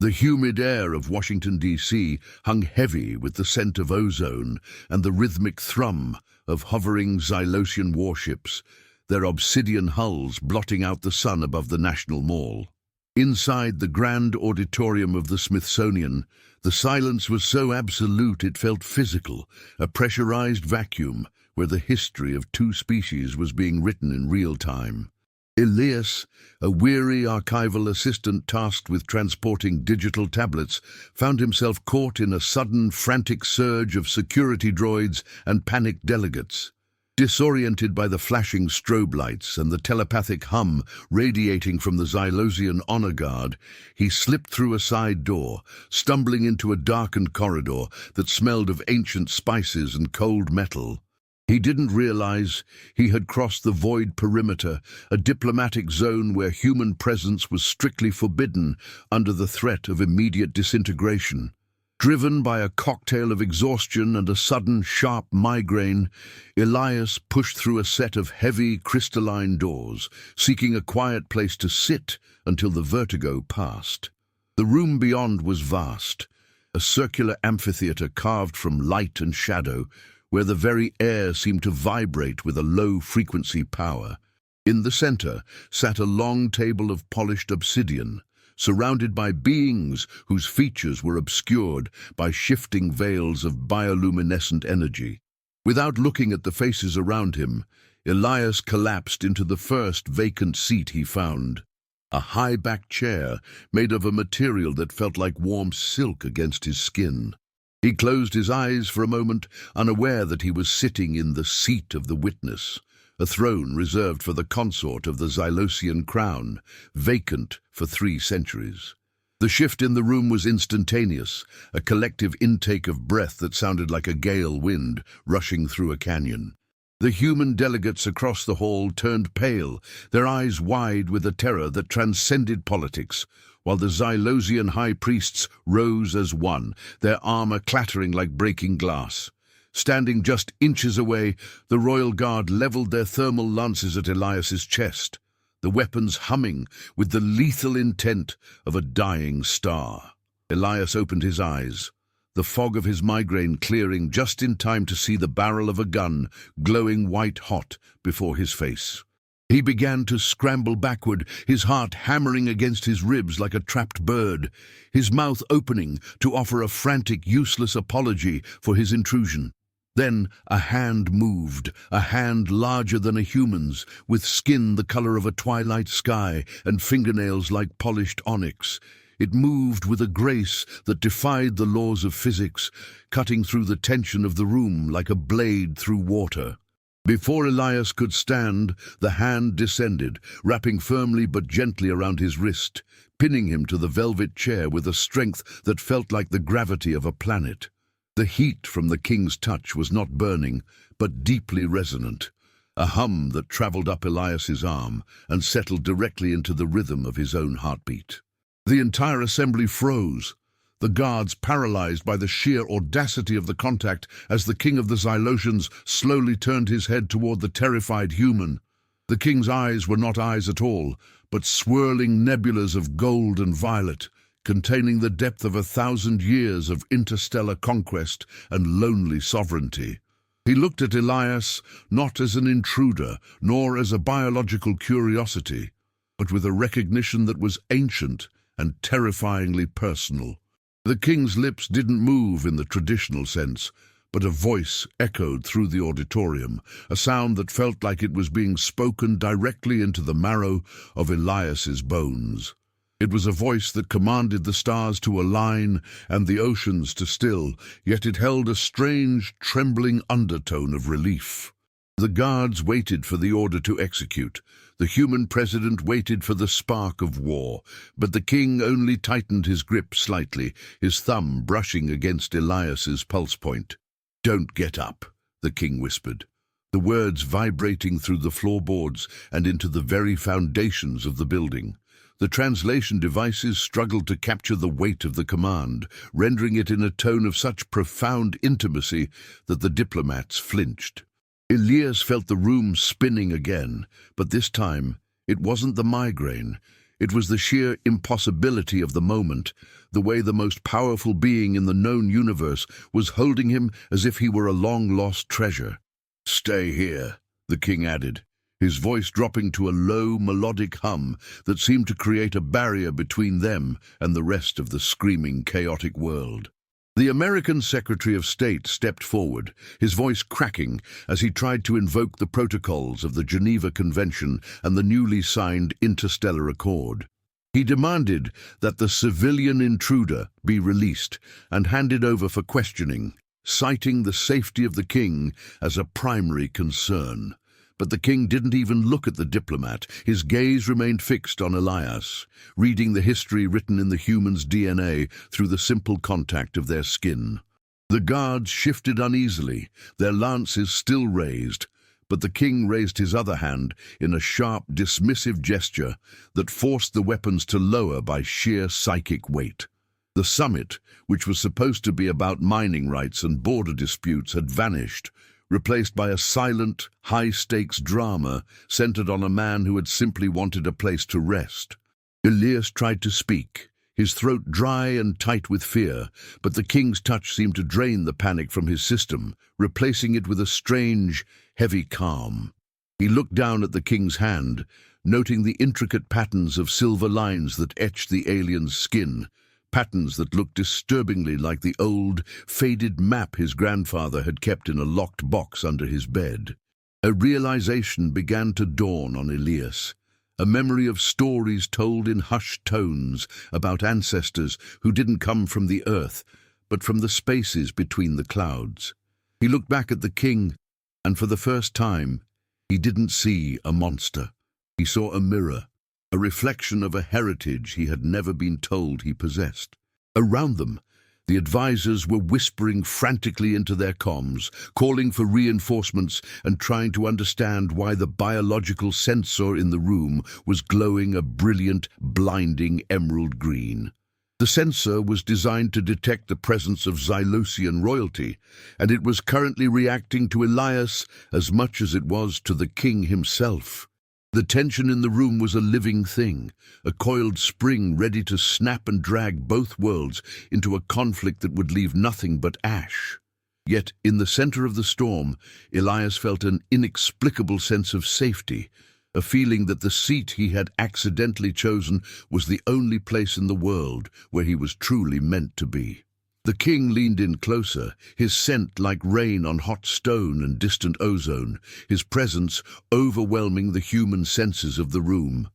The humid air of Washington, D.C. hung heavy with the scent of ozone and the rhythmic thrum of hovering Xylosian warships, their obsidian hulls blotting out the sun above the National Mall. Inside the grand auditorium of the Smithsonian, the silence was so absolute it felt physical, a pressurized vacuum where the history of two species was being written in real time. Elias, a weary archival assistant tasked with transporting digital tablets, found himself caught in a sudden, frantic surge of security droids and panicked delegates. Disoriented by the flashing strobe lights and the telepathic hum radiating from the Xylosian honor guard, he slipped through a side door, stumbling into a darkened corridor that smelled of ancient spices and cold metal. He didn't realize he had crossed the void perimeter, a diplomatic zone where human presence was strictly forbidden under the threat of immediate disintegration. Driven by a cocktail of exhaustion and a sudden, sharp migraine, Elias pushed through a set of heavy, crystalline doors, seeking a quiet place to sit until the vertigo passed. The room beyond was vast, a circular amphitheater carved from light and shadow, where the very air seemed to vibrate with a low-frequency power. In the center sat a long table of polished obsidian, surrounded by beings whose features were obscured by shifting veils of bioluminescent energy. Without looking at the faces around him, Elias collapsed into the first vacant seat he found, a high-backed chair made of a material that felt like warm silk against his skin. He closed his eyes for a moment, unaware that he was sitting in the seat of the witness, a throne reserved for the consort of the Xylosian crown, vacant for 3 centuries. The shift in the room was instantaneous, a collective intake of breath that sounded like a gale wind rushing through a canyon. The human delegates across the hall turned pale, their eyes wide with a terror that transcended politics, while the Xylosian high priests rose as one, their armor clattering like breaking glass. Standing just inches away, the royal guard leveled their thermal lances at Elias's chest, the weapons humming with the lethal intent of a dying star. Elias opened his eyes, the fog of his migraine clearing just in time to see the barrel of a gun glowing white-hot before his face. He began to scramble backward, his heart hammering against his ribs like a trapped bird, his mouth opening to offer a frantic, useless apology for his intrusion. Then a hand moved, a hand larger than a human's, with skin the color of a twilight sky and fingernails like polished onyx. It moved with a grace that defied the laws of physics, cutting through the tension of the room like a blade through water. Before Elias could stand, the hand descended, wrapping firmly but gently around his wrist, pinning him to the velvet chair with a strength that felt like the gravity of a planet. The heat from the king's touch was not burning, but deeply resonant, a hum that traveled up Elias's arm and settled directly into the rhythm of his own heartbeat. The entire assembly froze, the guards paralyzed by the sheer audacity of the contact as the king of the Xylosians slowly turned his head toward the terrified human. The king's eyes were not eyes at all, but swirling nebulas of gold and violet, containing the depth of 1,000 years of interstellar conquest and lonely sovereignty. He looked at Elias not as an intruder, nor as a biological curiosity, but with a recognition that was ancient and terrifyingly personal. The king's lips didn't move in the traditional sense, but a voice echoed through the auditorium, a sound that felt like it was being spoken directly into the marrow of Elias's bones. It was a voice that commanded the stars to align and the oceans to still, yet it held a strange, trembling undertone of relief. The guards waited for the order to execute. The human president waited for the spark of war, but the king only tightened his grip slightly, his thumb brushing against Elias's pulse point. "Don't get up," the king whispered, the words vibrating through the floorboards and into the very foundations of the building. The translation devices struggled to capture the weight of the command, rendering it in a tone of such profound intimacy that the diplomats flinched. Elias felt the room spinning again, but this time it wasn't the migraine. It was the sheer impossibility of the moment, the way the most powerful being in the known universe was holding him as if he were a long-lost treasure. "Stay here," the king added, his voice dropping to a low, melodic hum that seemed to create a barrier between them and the rest of the screaming, chaotic world. The American Secretary of State stepped forward, his voice cracking as he tried to invoke the protocols of the Geneva Convention and the newly signed Interstellar Accord. He demanded that the civilian intruder be released and handed over for questioning, citing the safety of the king as a primary concern. But the king didn't even look at the diplomat. His gaze remained fixed on Elias, reading the history written in the human's DNA through the simple contact of their skin. The guards shifted uneasily, their lances still raised, but the king raised his other hand in a sharp, dismissive gesture that forced the weapons to lower by sheer psychic weight. The summit, which was supposed to be about mining rights and border disputes, had vanished, replaced by a silent, high-stakes drama centered on a man who had simply wanted a place to rest. Elias tried to speak, his throat dry and tight with fear, but the king's touch seemed to drain the panic from his system, replacing it with a strange, heavy calm. He looked down at the king's hand, noting the intricate patterns of silver lines that etched the alien's skin, patterns that looked disturbingly like the old, faded map his grandfather had kept in a locked box under his bed. A realization began to dawn on Elias, a memory of stories told in hushed tones about ancestors who didn't come from the earth, but from the spaces between the clouds. He looked back at the king, and for the first time, he didn't see a monster. He saw a mirror, a reflection of a heritage he had never been told he possessed. Around them, the advisors were whispering frantically into their comms, calling for reinforcements and trying to understand why the biological sensor in the room was glowing a brilliant, blinding emerald green. The sensor was designed to detect the presence of Xylosian royalty, and it was currently reacting to Elias as much as it was to the king himself. The tension in the room was a living thing, a coiled spring ready to snap and drag both worlds into a conflict that would leave nothing but ash. Yet, in the center of the storm, Elias felt an inexplicable sense of safety, a feeling that the seat he had accidentally chosen was the only place in the world where he was truly meant to be. The king leaned in closer, his scent like rain on hot stone and distant ozone, his presence overwhelming the human senses of the room.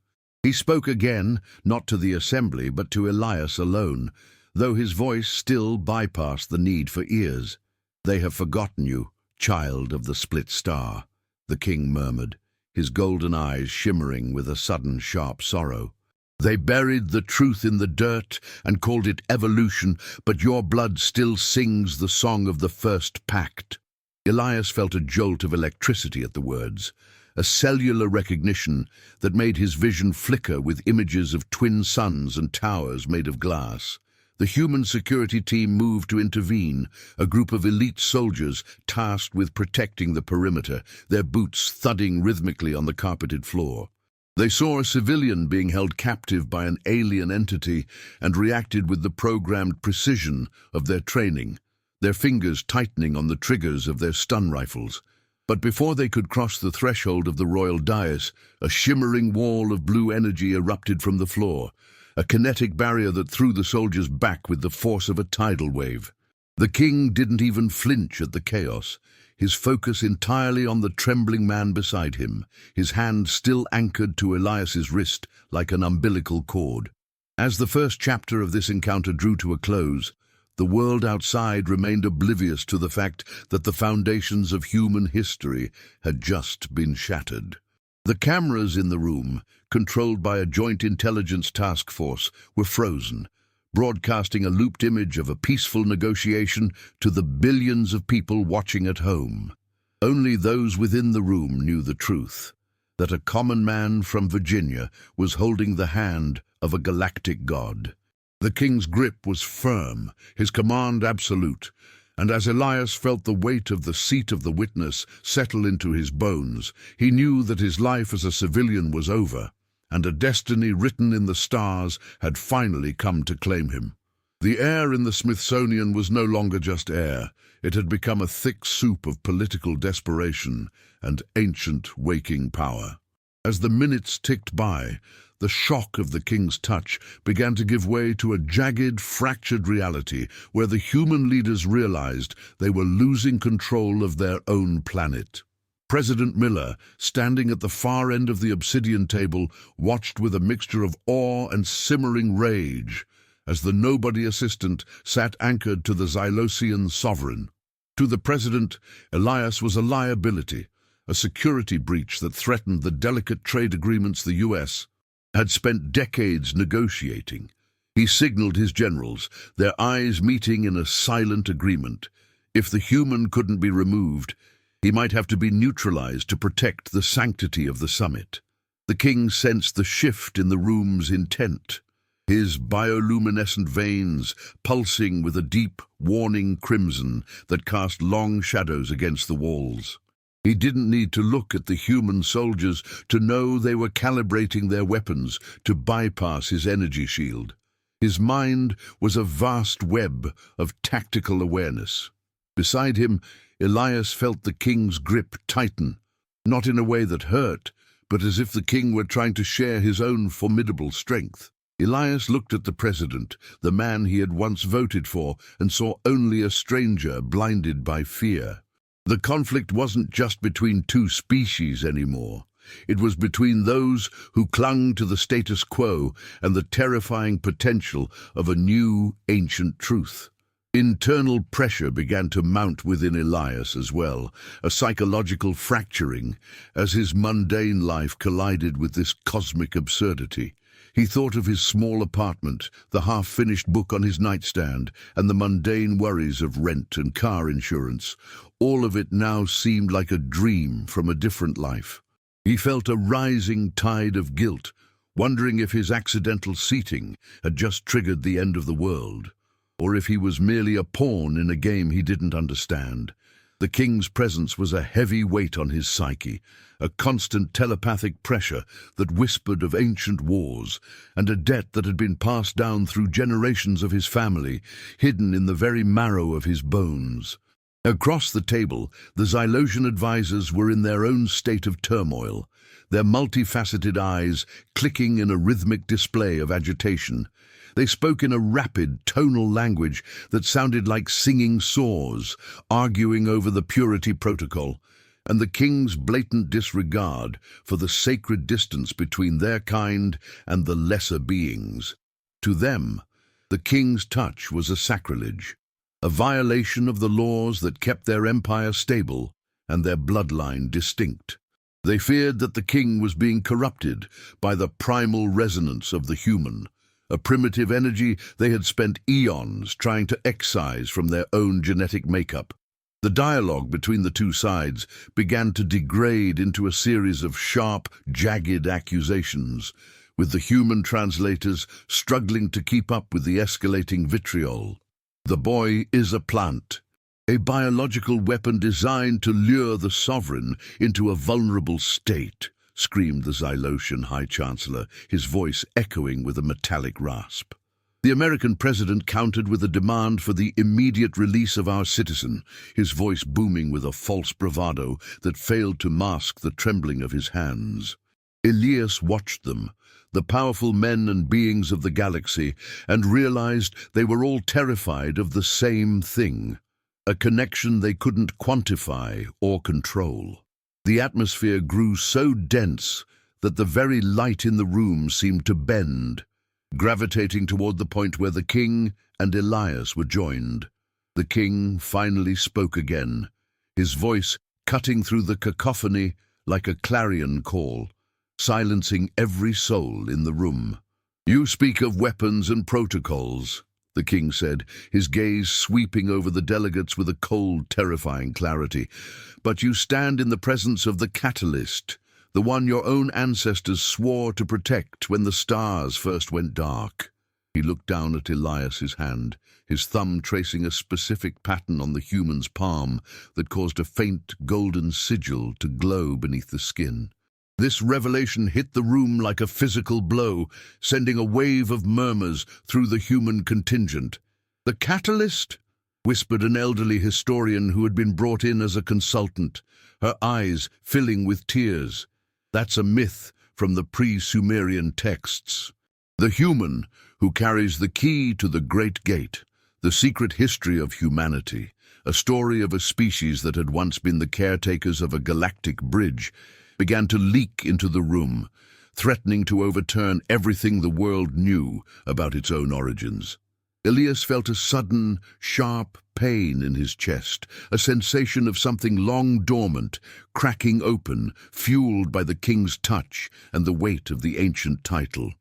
He spoke again, not to the assembly, but to Elias alone, though his voice still bypassed the need for ears. "They have forgotten you, child of the split star," the king murmured, his golden eyes shimmering with a sudden sharp sorrow. "They buried the truth in the dirt and called it evolution, but your blood still sings the song of the first pact." Elias felt a jolt of electricity at the words, a cellular recognition that made his vision flicker with images of twin suns and towers made of glass. The human security team moved to intervene, a group of elite soldiers tasked with protecting the perimeter, their boots thudding rhythmically on the carpeted floor. They saw a civilian being held captive by an alien entity and reacted with the programmed precision of their training, their fingers tightening on the triggers of their stun rifles. But before they could cross the threshold of the royal dais, a shimmering wall of blue energy erupted from the floor, a kinetic barrier that threw the soldiers back with the force of a tidal wave. The king didn't even flinch at the chaos, his focus entirely on the trembling man beside him, his hand still anchored to Elias's wrist like an umbilical cord. As the first chapter of this encounter drew to a close, the world outside remained oblivious to the fact that the foundations of human history had just been shattered. The cameras in the room, controlled by a joint intelligence task force, were frozen, broadcasting a looped image of a peaceful negotiation to the billions of people watching at home. Only those within the room knew the truth, that a common man from Virginia was holding the hand of a galactic god. The king's grip was firm, his command absolute, and as Elias felt the weight of the seat of the witness settle into his bones, he knew that his life as a civilian was over, and a destiny written in the stars had finally come to claim him. The air in the Smithsonian was no longer just air. It had become a thick soup of political desperation and ancient waking power. As the minutes ticked by, the shock of the king's touch began to give way to a jagged, fractured reality where the human leaders realized they were losing control of their own planet. President Miller, standing at the far end of the obsidian table, watched with a mixture of awe and simmering rage as the nobody assistant sat anchored to the Xylosian sovereign. To the president, Elias was a liability, a security breach that threatened the delicate trade agreements the U.S. had spent decades negotiating. He signaled his generals, their eyes meeting in a silent agreement. If the human couldn't be removed, he might have to be neutralized to protect the sanctity of the summit. The king sensed the shift in the room's intent, his bioluminescent veins pulsing with a deep, warning crimson that cast long shadows against the walls. He didn't need to look at the human soldiers to know they were calibrating their weapons to bypass his energy shield. His mind was a vast web of tactical awareness. Beside him, Elias felt the king's grip tighten, not in a way that hurt, but as if the king were trying to share his own formidable strength. Elias looked at the president, the man he had once voted for, and saw only a stranger blinded by fear. The conflict wasn't just between two species anymore. It was between those who clung to the status quo and the terrifying potential of a new, ancient truth. Internal pressure began to mount within Elias as well, a psychological fracturing, as his mundane life collided with this cosmic absurdity. He thought of his small apartment, the half-finished book on his nightstand, and the mundane worries of rent and car insurance. All of it now seemed like a dream from a different life. He felt a rising tide of guilt, wondering if his accidental seating had just triggered the end of the world, or if he was merely a pawn in a game he didn't understand. The king's presence was a heavy weight on his psyche, a constant telepathic pressure that whispered of ancient wars and a debt that had been passed down through generations of his family, hidden in the very marrow of his bones. Across the table, the Xylosian advisors were in their own state of turmoil, their multifaceted eyes clicking in a rhythmic display of agitation. They spoke in a rapid, tonal language that sounded like singing saws, arguing over the purity protocol, and the king's blatant disregard for the sacred distance between their kind and the lesser beings. To them, the king's touch was a sacrilege, a violation of the laws that kept their empire stable and their bloodline distinct. They feared that the king was being corrupted by the primal resonance of the human, a primitive energy they had spent eons trying to excise from their own genetic makeup. The dialogue between the two sides began to degrade into a series of sharp, jagged accusations, with the human translators struggling to keep up with the escalating vitriol. The boy is a plant, a biological weapon designed to lure the sovereign into a vulnerable state, screamed the Xylosian High Chancellor, his voice echoing with a metallic rasp. The American president countered with a demand for the immediate release of our citizen, his voice booming with a false bravado that failed to mask the trembling of his hands. Elias watched them, the powerful men and beings of the galaxy, and realized they were all terrified of the same thing, a connection they couldn't quantify or control. The atmosphere grew so dense that the very light in the room seemed to bend, gravitating toward the point where the king and Elias were joined. The king finally spoke again, his voice cutting through the cacophony like a clarion call, silencing every soul in the room. "You speak of weapons and protocols," the king said, his gaze sweeping over the delegates with a cold, terrifying clarity. "But you stand in the presence of the catalyst, the one your own ancestors swore to protect when the stars first went dark." He looked down at Elias's hand, his thumb tracing a specific pattern on the human's palm that caused a faint golden sigil to glow beneath the skin. This revelation hit the room like a physical blow, sending a wave of murmurs through the human contingent. "The catalyst?" whispered an elderly historian who had been brought in as a consultant, her eyes filling with tears. "That's a myth from the pre-Sumerian texts. The human who carries the key to the Great Gate, the secret history of humanity, a story of a species that had once been the caretakers of a galactic bridge, began to leak into the room, threatening to overturn everything the world knew about its own origins. Elias felt a sudden, sharp pain in his chest, a sensation of something long dormant, cracking open, fueled by the king's touch and the weight of the ancient title.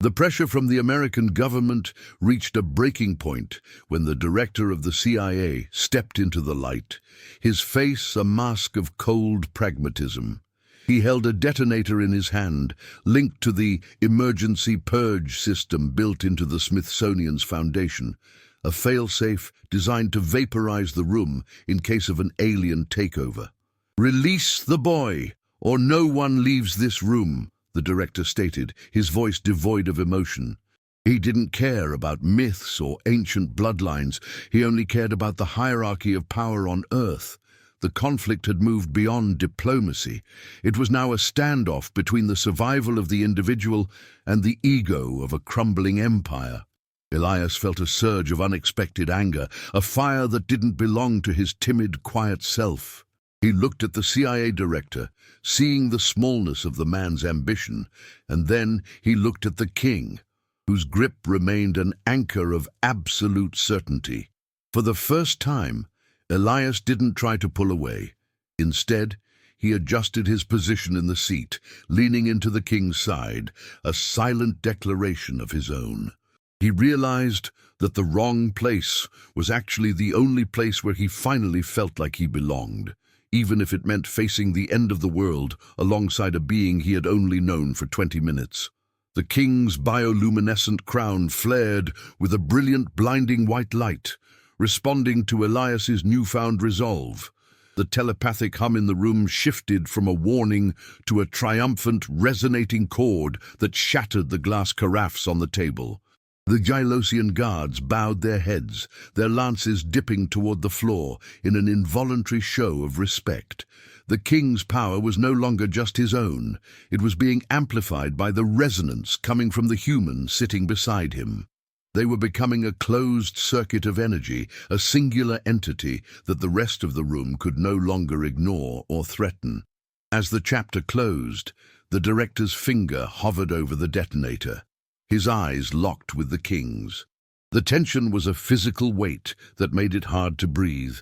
The pressure from the American government reached a breaking point when the director of the CIA stepped into the light, his face a mask of cold pragmatism. He held a detonator in his hand, linked to the emergency purge system built into the Smithsonian's foundation, a failsafe designed to vaporize the room in case of an alien takeover. "Release the boy, or no one leaves this room," the director stated, his voice devoid of emotion. He didn't care about myths or ancient bloodlines. He only cared about the hierarchy of power on Earth. The conflict had moved beyond diplomacy. It was now a standoff between the survival of the individual and the ego of a crumbling empire. Elias felt a surge of unexpected anger, a fire that didn't belong to his timid, quiet self. He looked at the CIA director, seeing the smallness of the man's ambition, and then he looked at the king, whose grip remained an anchor of absolute certainty. For the first time, Elias didn't try to pull away. Instead, he adjusted his position in the seat, leaning into the king's side, a silent declaration of his own. He realized that the wrong place was actually the only place where he finally felt like he belonged, even if it meant facing the end of the world alongside a being he had only known for 20 minutes. The king's bioluminescent crown flared with a brilliant, blinding white light, responding to Elias's newfound resolve. The telepathic hum in the room shifted from a warning to a triumphant, resonating chord that shattered the glass carafes on the table. The Gylosian guards bowed their heads, their lances dipping toward the floor in an involuntary show of respect. The king's power was no longer just his own. It was being amplified by the resonance coming from the human sitting beside him. They were becoming a closed circuit of energy, a singular entity that the rest of the room could no longer ignore or threaten. As the chapter closed, the director's finger hovered over the detonator, his eyes locked with the king's. The tension was a physical weight that made it hard to breathe,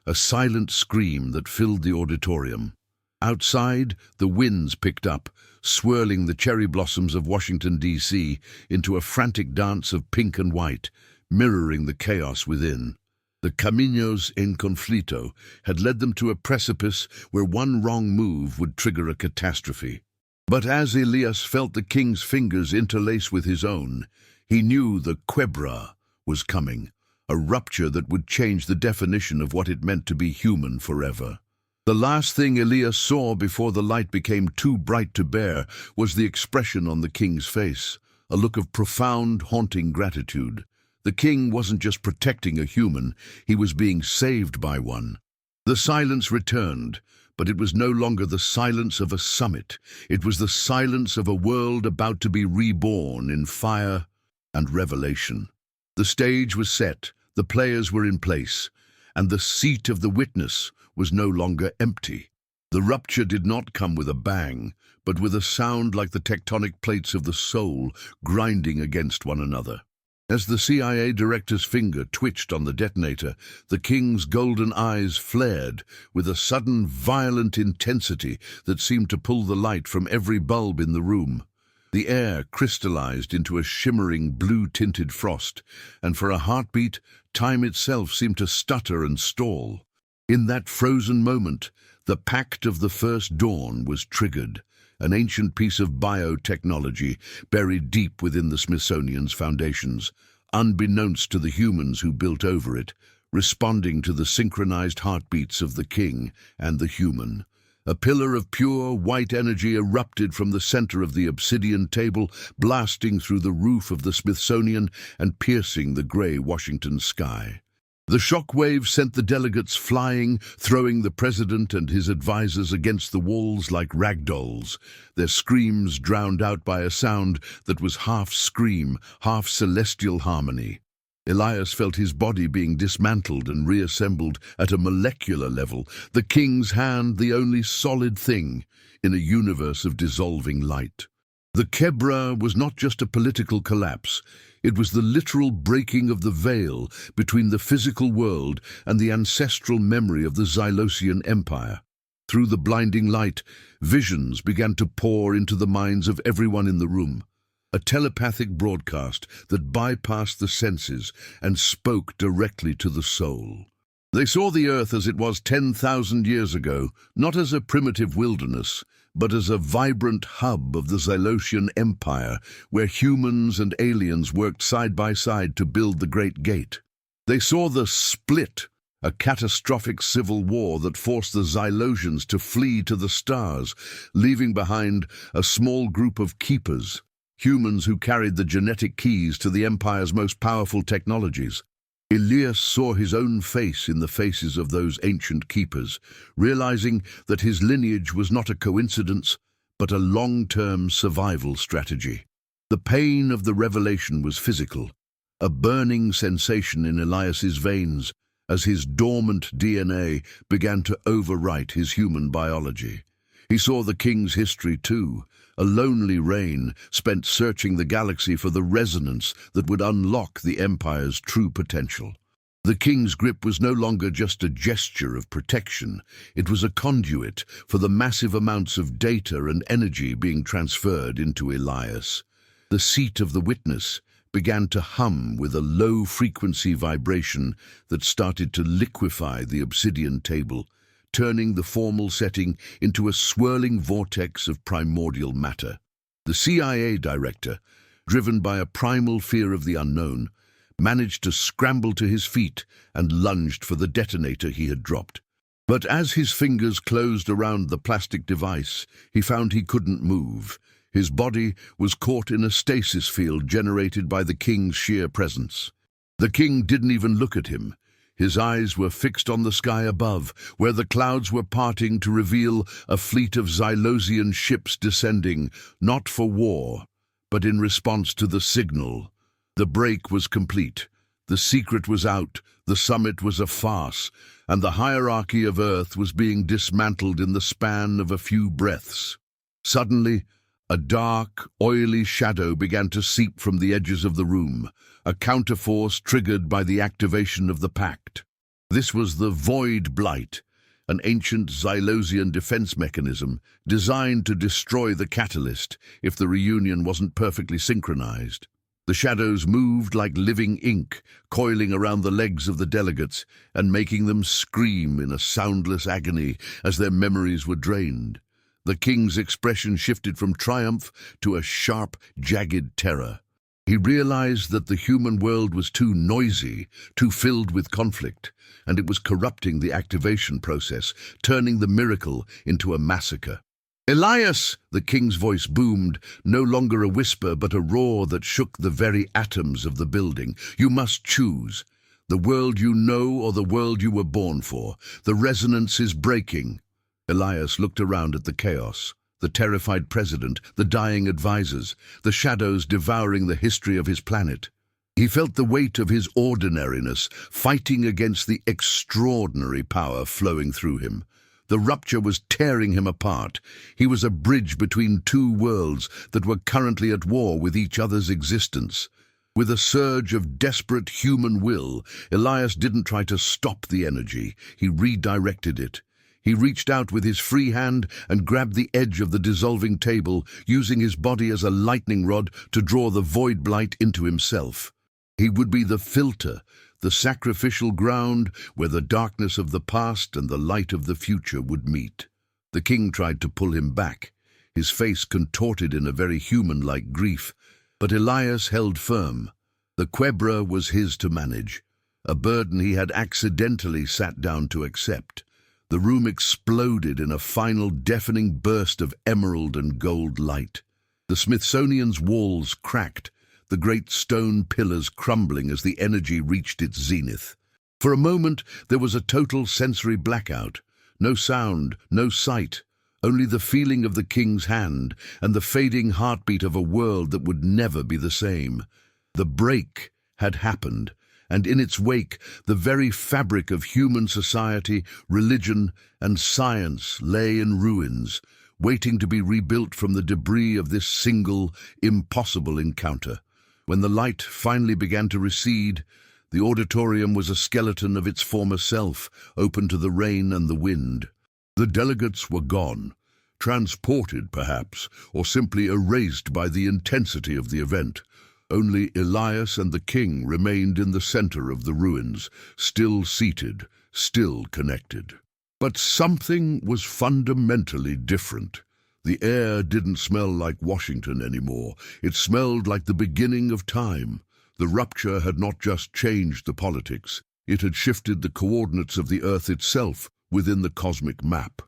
a silent scream that filled the auditorium. Outside, the winds picked up, swirling the cherry blossoms of Washington, D.C. into a frantic dance of pink and white, mirroring the chaos within. The Caminos en Conflito had led them to a precipice where one wrong move would trigger a catastrophe. But as Elias felt the king's fingers interlace with his own, he knew the Quebra was coming, a rupture that would change the definition of what it meant to be human forever. The last thing Elias saw before the light became too bright to bear was the expression on the king's face, a look of profound, haunting gratitude. The king wasn't just protecting a human, he was being saved by one. The silence returned, but it was no longer the silence of a summit. It was the silence of a world about to be reborn in fire and revelation. The stage was set, the players were in place, and the seat of the witness was no longer empty. The rupture did not come with a bang, but with a sound like the tectonic plates of the soul grinding against one another. As the CIA director's finger twitched on the detonator, the king's golden eyes flared with a sudden, violent intensity that seemed to pull the light from every bulb in the room. The air crystallized into a shimmering blue-tinted frost, and for a heartbeat, time itself seemed to stutter and stall. In that frozen moment, the Pact of the First Dawn was triggered, an ancient piece of biotechnology buried deep within the Smithsonian's foundations, unbeknownst to the humans who built over it, responding to the synchronized heartbeats of the king and the human. A pillar of pure white energy erupted from the center of the obsidian table, blasting through the roof of the Smithsonian and piercing the gray Washington sky. The shock wave sent the delegates flying, throwing the president and his advisors against the walls like ragdolls, their screams drowned out by a sound that was half scream, half celestial harmony. Elias felt his body being dismantled and reassembled at a molecular level, the king's hand the only solid thing in a universe of dissolving light. The Kebra was not just a political collapse, it was the literal breaking of the veil between the physical world and the ancestral memory of the Zylosian Empire. Through the blinding light, visions began to pour into the minds of everyone in the room. A telepathic broadcast that bypassed the senses and spoke directly to the soul. They saw the Earth as it was 10,000 years ago, not as a primitive wilderness, but as a vibrant hub of the Zylosian Empire, where humans and aliens worked side by side to build the Great Gate. They saw the Split, a catastrophic civil war that forced the Zylosians to flee to the stars, leaving behind a small group of keepers, humans who carried the genetic keys to the Empire's most powerful technologies. Elias saw his own face in the faces of those ancient keepers, realizing that his lineage was not a coincidence, but a long-term survival strategy. The pain of the revelation was physical, a burning sensation in Elias's veins as his dormant DNA began to overwrite his human biology. He saw the king's history too, a lonely reign spent searching the galaxy for the resonance that would unlock the Empire's true potential. The king's grip was no longer just a gesture of protection, it was a conduit for the massive amounts of data and energy being transferred into Elias. The seat of the witness began to hum with a low-frequency vibration that started to liquefy the obsidian table, turning the formal setting into a swirling vortex of primordial matter. The CIA director, driven by a primal fear of the unknown, managed to scramble to his feet and lunged for the detonator he had dropped. But as his fingers closed around the plastic device, he found he couldn't move. His body was caught in a stasis field generated by the king's sheer presence. The king didn't even look at him. His eyes were fixed on the sky above, where the clouds were parting to reveal a fleet of Zylosian ships descending, not for war, but in response to the signal. The break was complete. The secret was out, the summit was a farce, and the hierarchy of Earth was being dismantled in the span of a few breaths. Suddenly, a dark, oily shadow began to seep from the edges of the room, a counterforce triggered by the activation of the Pact. This was the Void Blight, an ancient Zylosian defense mechanism designed to destroy the catalyst if the reunion wasn't perfectly synchronized. The shadows moved like living ink, coiling around the legs of the delegates and making them scream in a soundless agony as their memories were drained. The king's expression shifted from triumph to a sharp, jagged terror. He realized that the human world was too noisy, too filled with conflict, and it was corrupting the activation process, turning the miracle into a massacre. "Elias!" the king's voice boomed, no longer a whisper but a roar that shook the very atoms of the building. "You must choose. The world you know or the world you were born for. The resonance is breaking." Elias looked around at the chaos, the terrified president, the dying advisors, the shadows devouring the history of his planet. He felt the weight of his ordinariness fighting against the extraordinary power flowing through him. The rupture was tearing him apart. He was a bridge between two worlds that were currently at war with each other's existence. With a surge of desperate human will, Elias didn't try to stop the energy. He redirected it. He reached out with his free hand and grabbed the edge of the dissolving table, using his body as a lightning rod to draw the Void Blight into himself. He would be the filter, the sacrificial ground where the darkness of the past and the light of the future would meet. The king tried to pull him back, his face contorted in a very human-like grief, but Elias held firm. The Quebra was his to manage, a burden he had accidentally sat down to accept. The room exploded in a final deafening burst of emerald and gold light. The Smithsonian's walls cracked, the great stone pillars crumbling as the energy reached its zenith. For a moment, there was a total sensory blackout. No sound, no sight, only the feeling of the king's hand and the fading heartbeat of a world that would never be the same. The break had happened, and in its wake, the very fabric of human society, religion, and science lay in ruins, waiting to be rebuilt from the debris of this single, impossible encounter. When the light finally began to recede, the auditorium was a skeleton of its former self, open to the rain and the wind. The delegates were gone, transported perhaps, or simply erased by the intensity of the event. Only Elias and the king remained in the center of the ruins, still seated, still connected. But something was fundamentally different. The air didn't smell like Washington anymore. It smelled like the beginning of time. The rupture had not just changed the politics, it had shifted the coordinates of the Earth itself within the cosmic map.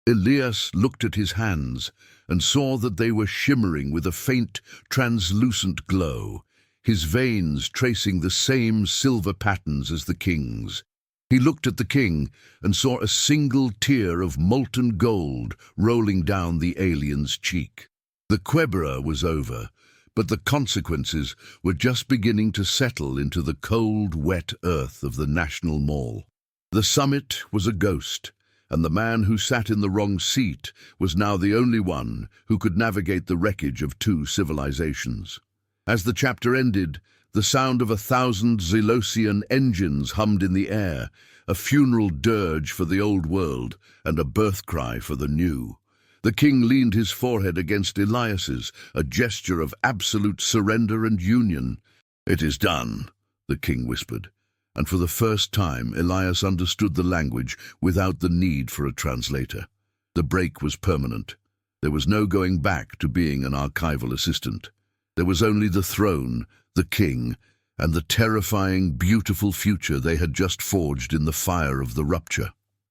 Elias looked at his hands and saw that they were shimmering with a faint, translucent glow, his veins tracing the same silver patterns as the king's. He looked at the king and saw a single tear of molten gold rolling down the alien's cheek. The Quebra was over, but the consequences were just beginning to settle into the cold, wet earth of the National Mall. The summit was a ghost, and the man who sat in the wrong seat was now the only one who could navigate the wreckage of two civilizations. As the chapter ended, the sound of 1,000 Zelosian engines hummed in the air, a funeral dirge for the old world and a birth cry for the new. The king leaned his forehead against Elias's, a gesture of absolute surrender and union. "It is done," the king whispered, and for the first time Elias understood the language without the need for a translator. The break was permanent. There was no going back to being an archival assistant. There was only the throne, the king, and the terrifying, beautiful future they had just forged in the fire of the rupture.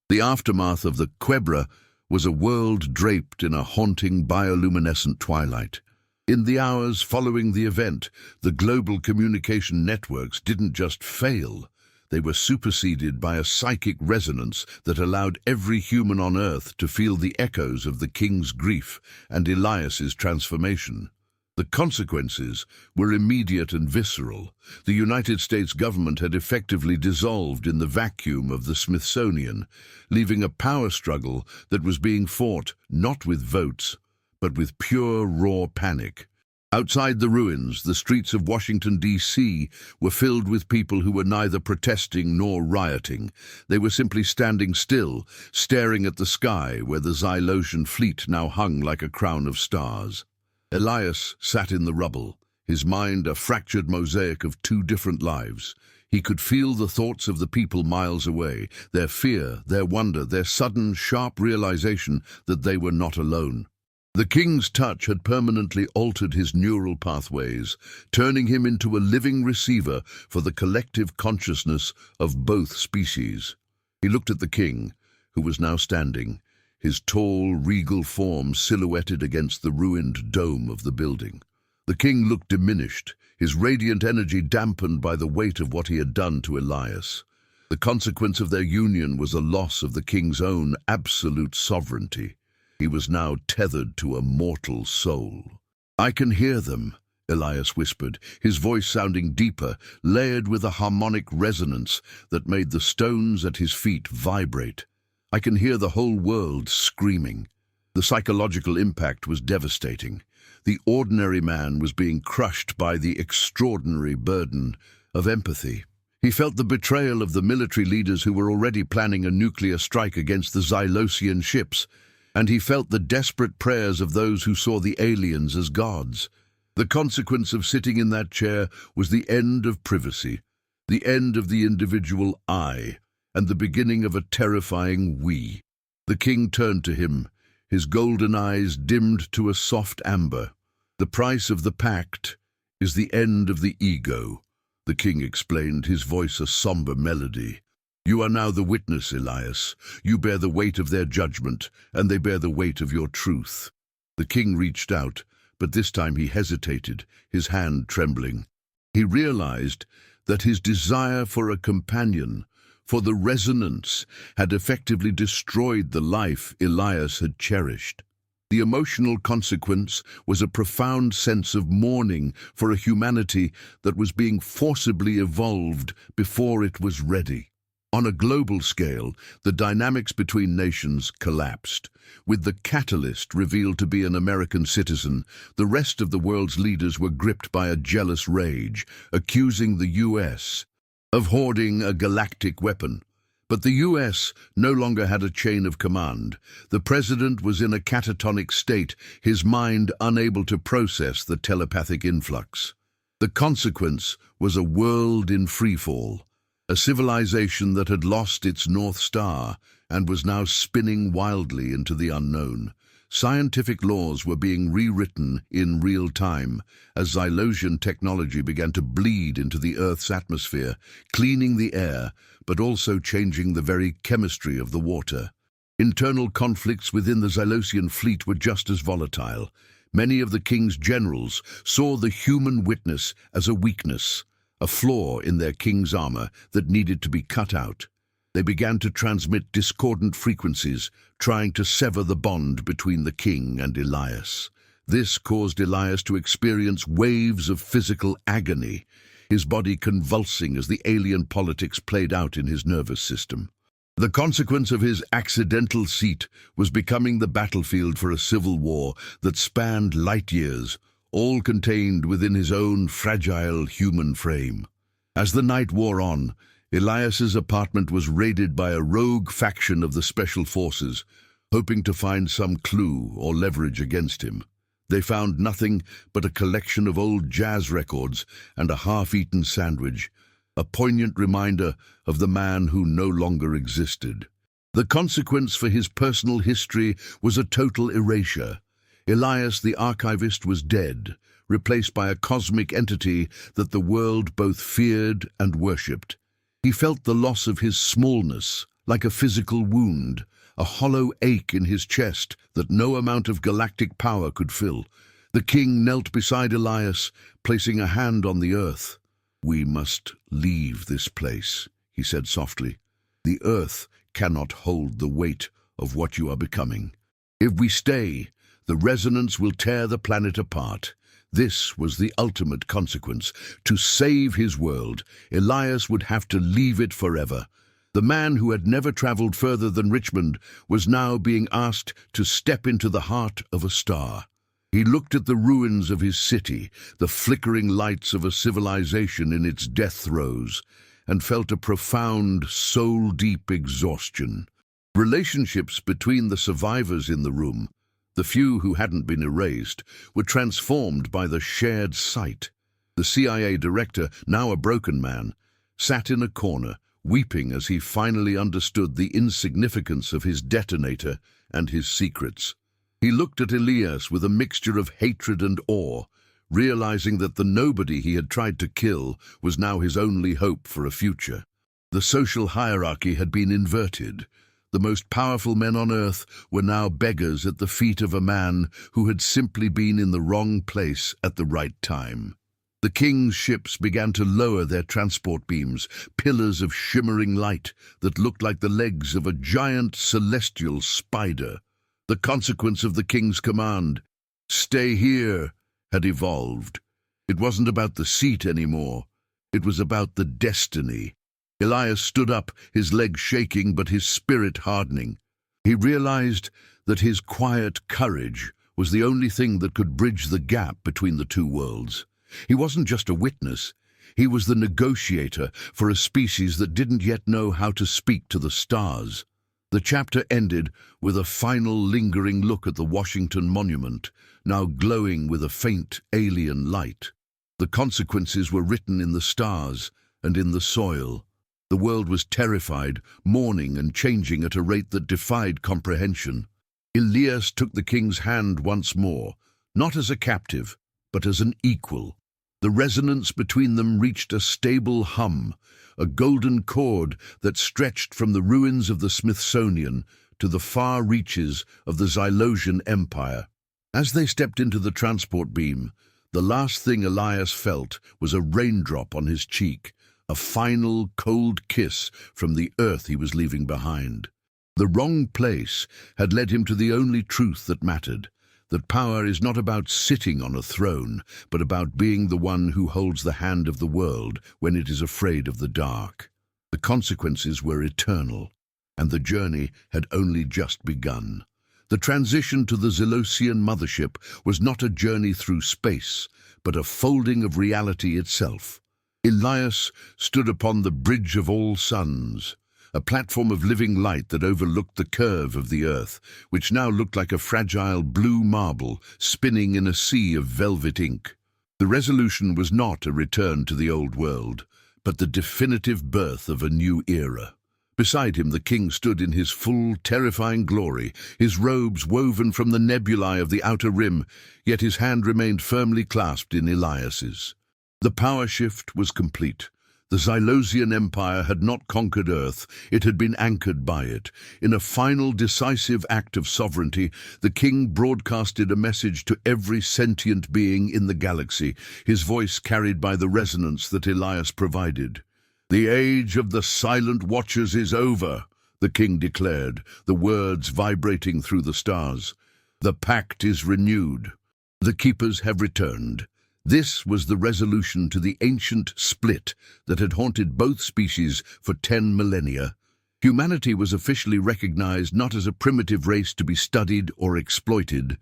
The aftermath of the Quebra was a world draped in a haunting bioluminescent twilight. In the hours following the event, the global communication networks didn't just fail. They were superseded by a psychic resonance that allowed every human on Earth to feel the echoes of the king's grief and Elias's transformation. The consequences were immediate and visceral. The United States government had effectively dissolved in the vacuum of the Smithsonian, leaving a power struggle that was being fought not with votes, but with pure, raw panic. Outside the ruins, the streets of Washington, D.C. were filled with people who were neither protesting nor rioting. They were simply standing still, staring at the sky where the Zylosian fleet now hung like a crown of stars. Elias sat in the rubble, his mind a fractured mosaic of two different lives. He could feel the thoughts of the people miles away, their fear, their wonder, their sudden, sharp realization that they were not alone. The king's touch had permanently altered his neural pathways, turning him into a living receiver for the collective consciousness of both species. He looked at the king, who was now standing, his tall, regal form silhouetted against the ruined dome of the building. The king looked diminished, his radiant energy dampened by the weight of what he had done to Elias. The consequence of their union was a loss of the king's own absolute sovereignty. He was now tethered to a mortal soul. "I can hear them," Elias whispered, his voice sounding deeper, layered with a harmonic resonance that made the stones at his feet vibrate. "I can hear the whole world screaming." The psychological impact was devastating. The ordinary man was being crushed by the extraordinary burden of empathy. He felt the betrayal of the military leaders who were already planning a nuclear strike against the Zylosian ships, and he felt the desperate prayers of those who saw the aliens as gods. The consequence of sitting in that chair was the end of privacy, the end of the individual I, and the beginning of a terrifying we. The king turned to him, his golden eyes dimmed to a soft amber. "The price of the pact is the end of the ego," the king explained, his voice a somber melody. You are now the witness, Elias. You bear the weight of their judgment, and they bear the weight of your truth." The king reached out, but this time he hesitated, his hand trembling. He realized that his desire for a companion, for the resonance, had effectively destroyed the life Elias had cherished. The emotional consequence was a profound sense of mourning for a humanity that was being forcibly evolved before it was ready. On a global scale, the dynamics between nations collapsed. With the catalyst revealed to be an American citizen, the rest of the world's leaders were gripped by a jealous rage, accusing the U.S. of hoarding a galactic weapon. But the U.S. no longer had a chain of command. The president was in a catatonic state, his mind unable to process the telepathic influx. The consequence was a world in freefall, a civilization that had lost its North Star and was now spinning wildly into the unknown. Scientific laws were being rewritten in real time as Xylosian technology began to bleed into the Earth's atmosphere, cleaning the air, but also changing the very chemistry of the water. Internal conflicts within the Xylosian fleet were just as volatile. Many of the king's generals saw the human witness as a weakness, a flaw in their king's armor that needed to be cut out. They began to transmit discordant frequencies, trying to sever the bond between the king and Elias. This caused Elias to experience waves of physical agony, his body convulsing as the alien politics played out in his nervous system. The consequence of his accidental seat was becoming the battlefield for a civil war that spanned light years, all contained within his own fragile human frame. As the night wore on, Elias's apartment was raided by a rogue faction of the Special Forces, hoping to find some clue or leverage against him. They found nothing but a collection of old jazz records and a half-eaten sandwich, a poignant reminder of the man who no longer existed. The consequence for his personal history was a total erasure. Elias the archivist was dead, replaced by a cosmic entity that the world both feared and worshipped. He felt the loss of his smallness, like a physical wound, a hollow ache in his chest that no amount of galactic power could fill. The king knelt beside Elias, placing a hand on the earth. "We must leave this place," he said softly. "The earth cannot hold the weight of what you are becoming. If we stay, the resonance will tear the planet apart." This was the ultimate consequence. To save his world, Elias would have to leave it forever. The man who had never traveled further than Richmond was now being asked to step into the heart of a star. He looked at the ruins of his city, the flickering lights of a civilization in its death throes, and felt a profound, soul-deep exhaustion. Relationships between the survivors in the room, the few who hadn't been erased, were transformed by the shared sight. The CIA director, now a broken man, sat in a corner, weeping as he finally understood the insignificance of his detonator and his secrets. He looked at Elias with a mixture of hatred and awe, realizing that the nobody he had tried to kill was now his only hope for a future. The social hierarchy had been inverted. The most powerful men on Earth were now beggars at the feet of a man who had simply been in the wrong place at the right time. The king's ships began to lower their transport beams, pillars of shimmering light that looked like the legs of a giant celestial spider. The consequence of the king's command, "Stay here," had evolved. It wasn't about the seat anymore. It was about the destiny. Elias stood up, his legs shaking but his spirit hardening. He realized that his quiet courage was the only thing that could bridge the gap between the two worlds. He wasn't just a witness. He was the negotiator for a species that didn't yet know how to speak to the stars. The chapter ended with a final lingering look at the Washington Monument, now glowing with a faint alien light. The consequences were written in the stars and in the soil. The world was terrified, mourning and changing at a rate that defied comprehension. Elias took the king's hand once more, not as a captive, but as an equal. The resonance between them reached a stable hum, a golden chord that stretched from the ruins of the Smithsonian to the far reaches of the Zylosian Empire. As they stepped into the transport beam, the last thing Elias felt was a raindrop on his cheek, a final cold kiss from the earth he was leaving behind. The wrong place had led him to the only truth that mattered, that power is not about sitting on a throne, but about being the one who holds the hand of the world when it is afraid of the dark. The consequences were eternal, and the journey had only just begun. The transition to the Zylosian mothership was not a journey through space, but a folding of reality itself. Elias stood upon the Bridge of All Suns, a platform of living light that overlooked the curve of the earth, which now looked like a fragile blue marble spinning in a sea of velvet ink. The resolution was not a return to the old world, but the definitive birth of a new era. Beside him the king stood in his full, terrifying glory, his robes woven from the nebulae of the outer rim, yet his hand remained firmly clasped in Elias's. The power shift was complete. The Zylosian Empire had not conquered Earth, it had been anchored by it. In a final decisive act of sovereignty, the king broadcasted a message to every sentient being in the galaxy, his voice carried by the resonance that Elias provided. "The age of the silent watchers is over," the king declared, the words vibrating through the stars. "The pact is renewed. The keepers have returned." This was the resolution to the ancient split that had haunted both species for 10 millennia. Humanity was officially recognized not as a primitive race to be studied or exploited,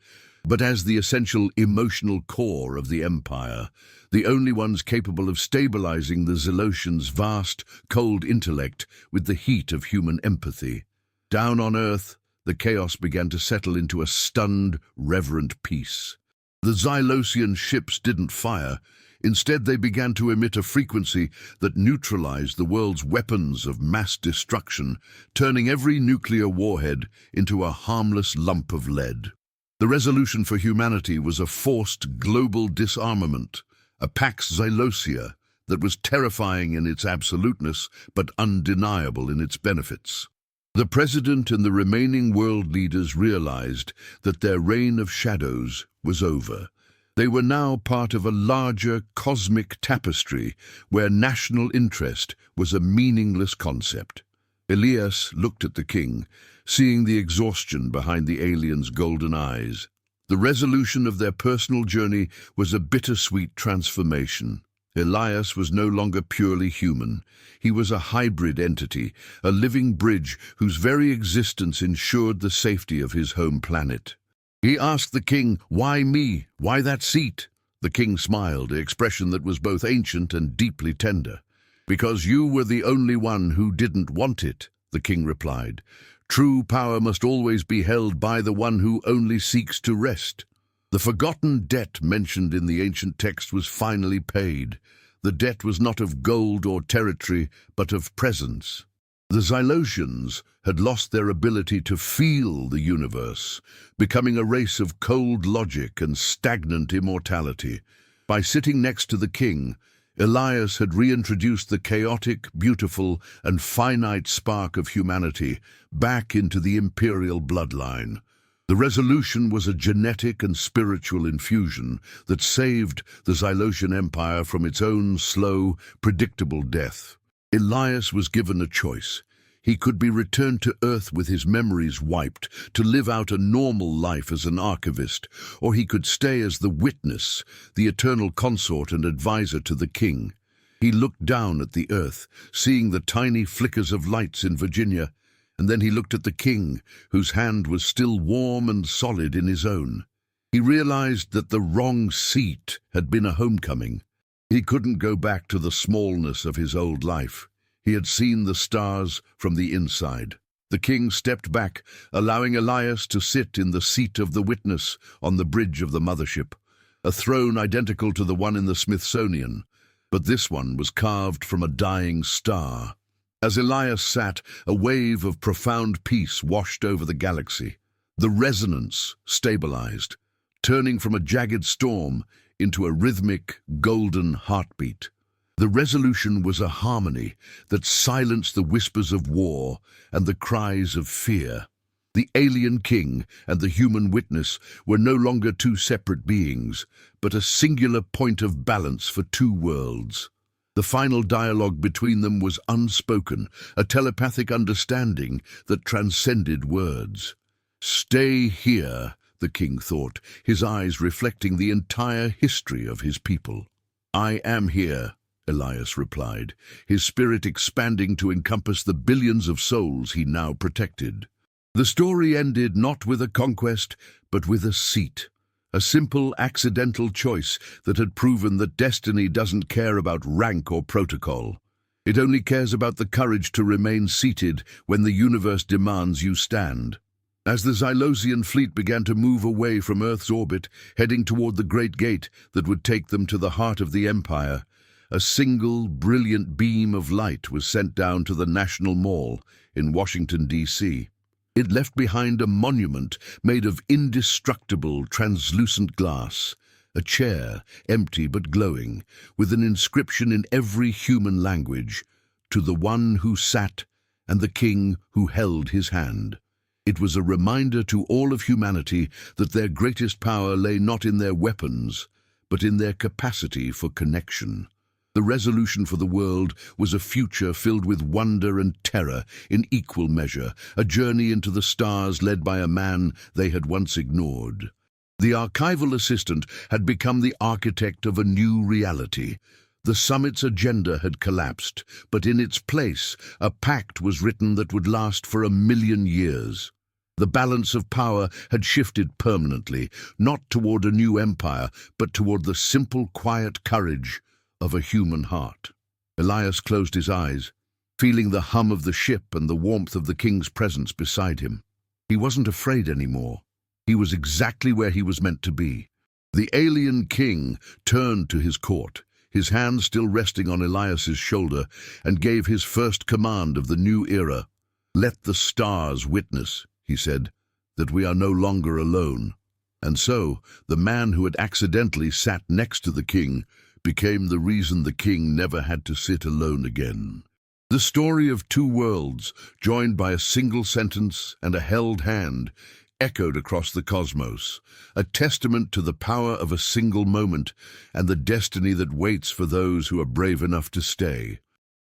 but as the essential emotional core of the empire, the only ones capable of stabilizing the Zylosians' vast, cold intellect with the heat of human empathy. Down on Earth, the chaos began to settle into a stunned, reverent peace. The Zylosian ships didn't fire. Instead, they began to emit a frequency that neutralized the world's weapons of mass destruction, turning every nuclear warhead into a harmless lump of lead. The resolution for humanity was a forced global disarmament, a Pax Zylosia that was terrifying in its absoluteness but undeniable in its benefits. The president and the remaining world leaders realized that their reign of shadows was over. They were now part of a larger cosmic tapestry where national interest was a meaningless concept. Elias looked at the king, seeing the exhaustion behind the alien's golden eyes. The resolution of their personal journey was a bittersweet transformation. Elias was no longer purely human. He was a hybrid entity, a living bridge whose very existence ensured the safety of his home planet. He asked the king, "Why me? Why that seat?" The king smiled, an expression that was both ancient and deeply tender. "Because you were the only one who didn't want it," the king replied. "True power must always be held by the one who only seeks to rest." The forgotten debt mentioned in the ancient text was finally paid. The debt was not of gold or territory, but of presence. The Zylosians had lost their ability to feel the universe, becoming a race of cold logic and stagnant immortality. By sitting next to the king, Elias had reintroduced the chaotic, beautiful, and finite spark of humanity back into the imperial bloodline. The resolution was a genetic and spiritual infusion that saved the Zylosian Empire from its own slow, predictable death. Elias was given a choice. He could be returned to Earth with his memories wiped, to live out a normal life as an archivist, or he could stay as the witness, the eternal consort and advisor to the king. He looked down at the Earth, seeing the tiny flickers of lights in Virginia, and then he looked at the king, whose hand was still warm and solid in his own. He realized that the wrong seat had been a homecoming. He couldn't go back to the smallness of his old life. He had seen the stars from the inside. The king stepped back, allowing Elias to sit in the seat of the witness on the bridge of the mothership, a throne identical to the one in the Smithsonian, but this one was carved from a dying star. As Elias sat, a wave of profound peace washed over the galaxy. The resonance stabilized, turning from a jagged storm into a rhythmic, golden heartbeat. The resolution was a harmony that silenced the whispers of war and the cries of fear. The alien king and the human witness were no longer two separate beings, but a singular point of balance for two worlds. The final dialogue between them was unspoken, a telepathic understanding that transcended words. "Stay here," the king thought, his eyes reflecting the entire history of his people. "I am here," Elias replied, his spirit expanding to encompass the billions of souls he now protected. The story ended not with a conquest, but with a seat. A simple, accidental choice that had proven that destiny doesn't care about rank or protocol. It only cares about the courage to remain seated when the universe demands you stand. As the Xylosian fleet began to move away from Earth's orbit, heading toward the Great Gate that would take them to the heart of the Empire, a single, brilliant beam of light was sent down to the National Mall in Washington, D.C. It left behind a monument made of indestructible, translucent glass, a chair, empty but glowing, with an inscription in every human language, "To the one who sat and the king who held his hand." It was a reminder to all of humanity that their greatest power lay not in their weapons, but in their capacity for connection. The resolution for the world was a future filled with wonder and terror in equal measure, a journey into the stars led by a man they had once ignored. The archival assistant had become the architect of a new reality. The summit's agenda had collapsed, but in its place, a pact was written that would last for 1,000,000 years. The balance of power had shifted permanently, not toward a new empire, but toward the simple, quiet courage of a human heart. Elias closed his eyes, feeling the hum of the ship and the warmth of the king's presence beside him. He wasn't afraid anymore. He was exactly where he was meant to be. The alien king turned to his court, his hand still resting on Elias's shoulder, and gave his first command of the new era. "Let the stars witness," he said, "that we are no longer alone." And so, the man who had accidentally sat next to the king became the reason the king never had to sit alone again. The story of two worlds, joined by a single sentence and a held hand, echoed across the cosmos, a testament to the power of a single moment and the destiny that waits for those who are brave enough to stay.